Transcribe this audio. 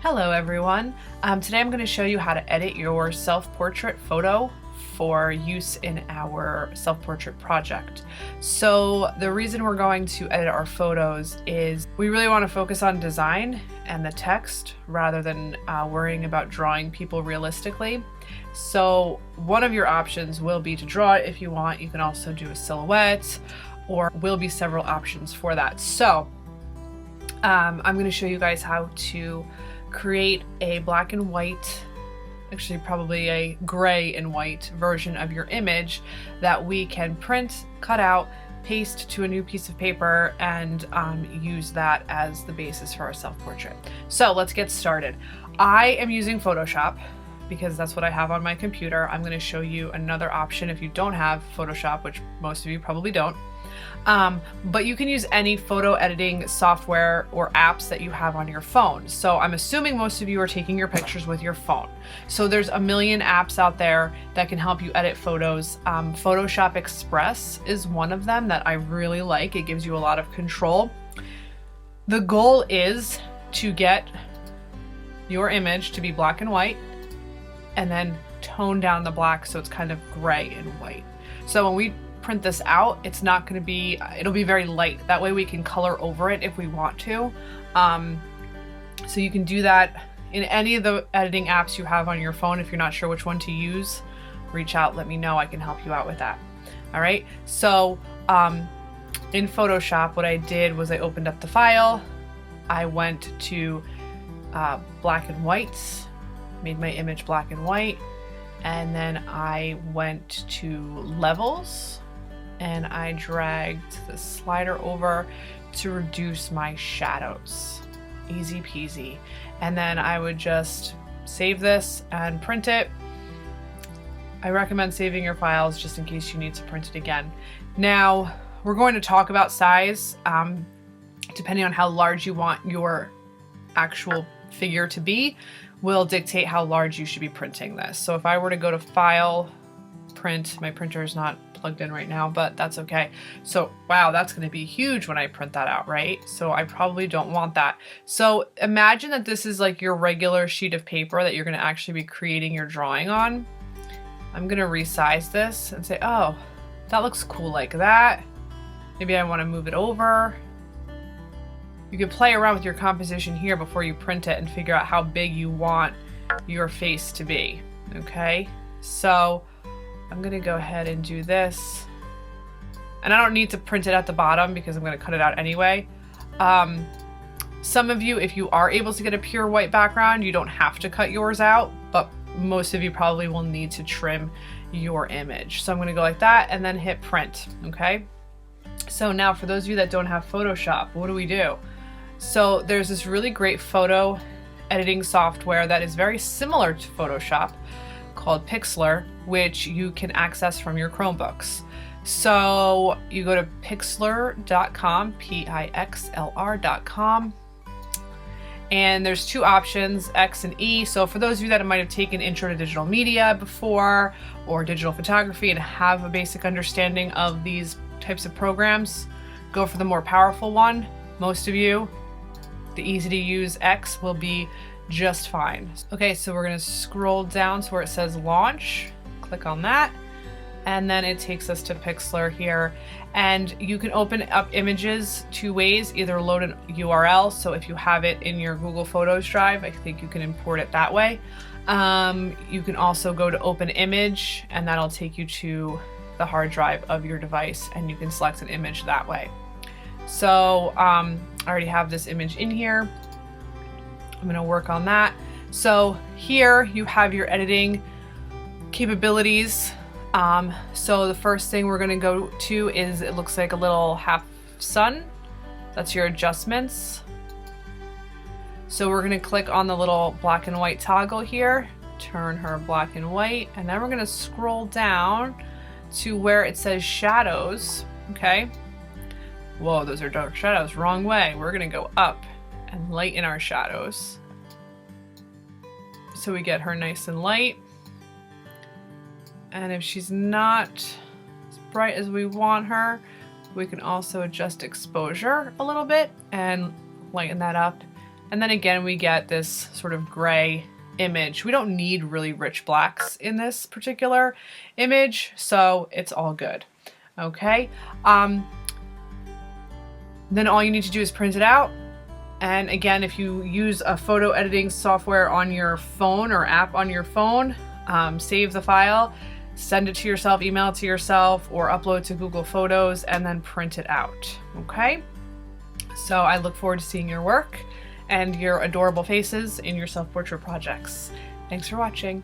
Hello everyone. Today I'm going to show you how to edit your self-portrait photo for use in our self-portrait project. So the reason we're going to edit our photos is we really want to focus on design and the text rather than worrying about drawing people realistically. So one of your options will be to draw it if you want. You can also do a silhouette, or will be several options for that. So I'm going to show you guys how to create a black and white, actually probably a gray and white version of your image that we can print, cut out, paste to a new piece of paper, and use that as the basis for our self-portrait. So let's get started. I am using Photoshop because that's what I have on my computer. I'm going to show you another option if you don't have Photoshop, which most of you probably don't. But you can use any photo editing software or apps that you have on your phone. So I'm assuming most of you are taking your pictures with your phone. So there's a million apps out there that can help you edit photos. Photoshop Express is one of them that I really like. It gives you a lot of control. The goal is to get your image to be black and white and then tone down the black so it's kind of gray and white. So when we print this out, it's not going to be, it'll be very light. That way we can color over it if we want to. So you can do that in any of the editing apps you have on your phone. If you're not sure which one to use, reach out, let me know. I can help you out with that. All right. So in Photoshop, what I did was I opened up the file. I went to black and white, made my image black and white. And then I went to levels and I dragged the slider over to reduce my shadows. Easy peasy. And then I would just save this and print it. I recommend saving your files just in case you need to print it again. Now, we're going to talk about size, depending on how large you want your actual figure to be, will dictate how large you should be printing this. So if I were to go to File, Print, my printer is not plugged in right now, but that's okay. So wow, that's going to be huge when I print that out, right? So I probably don't want that. So imagine that this is like your regular sheet of paper that you're going to actually be creating your drawing on. I'm going to resize this and say, oh, that looks cool like that. Maybe I want to move it over. You can play around with your composition here before you print it and figure out how big you want your face to be, okay? So I'm gonna go ahead and do this. And I don't need to print it at the bottom because I'm gonna cut it out anyway. Some of you, if you are able to get a pure white background, you don't have to cut yours out, but most of you probably will need to trim your image. So I'm gonna go like that and then hit print, okay? So now for those of you that don't have Photoshop, what do? So there's this really great photo editing software that is very similar to Photoshop called Pixlr, which you can access from your Chromebooks. So you go to pixlr.com, Pixlr.com, and there's two options, X and E. So for those of you that might have taken Intro to Digital Media before or digital photography and have a basic understanding of these types of programs, go for the more powerful one. Most of you, the easy to use X will be just fine. Okay, so we're gonna scroll down to where it says launch, click on that, and then it takes us to Pixlr here. And you can open up images two ways, either load an URL, so if you have it in your Google Photos drive, I think you can import it that way. You can also go to open image, and that'll take you to the hard drive of your device, and you can select an image that way. So I already have this image in here. I'm going to work on that. So here you have your editing capabilities. So the first thing we're going to go to is, it looks like a little half sun. That's your adjustments. So we're going to click on the little black and white toggle here, turn her black and white, and then we're going to scroll down to where it says shadows. Okay. Whoa, those are dark shadows. Wrong way. We're gonna go up and lighten our shadows. So we get her nice and light. And if she's not as bright as we want her, we can also adjust exposure a little bit and lighten that up And then again, we get this sort of gray image. We don't need really rich blacks in this particular image, so it's all good. Okay. Then all you need to do is print it out. And again, if you use a photo editing software on your phone or app on your phone, save the file, send it to yourself, email it to yourself, or upload to Google Photos and then print it out. Okay. So I look forward to seeing your work and your adorable faces in your self-portrait projects. Thanks for watching.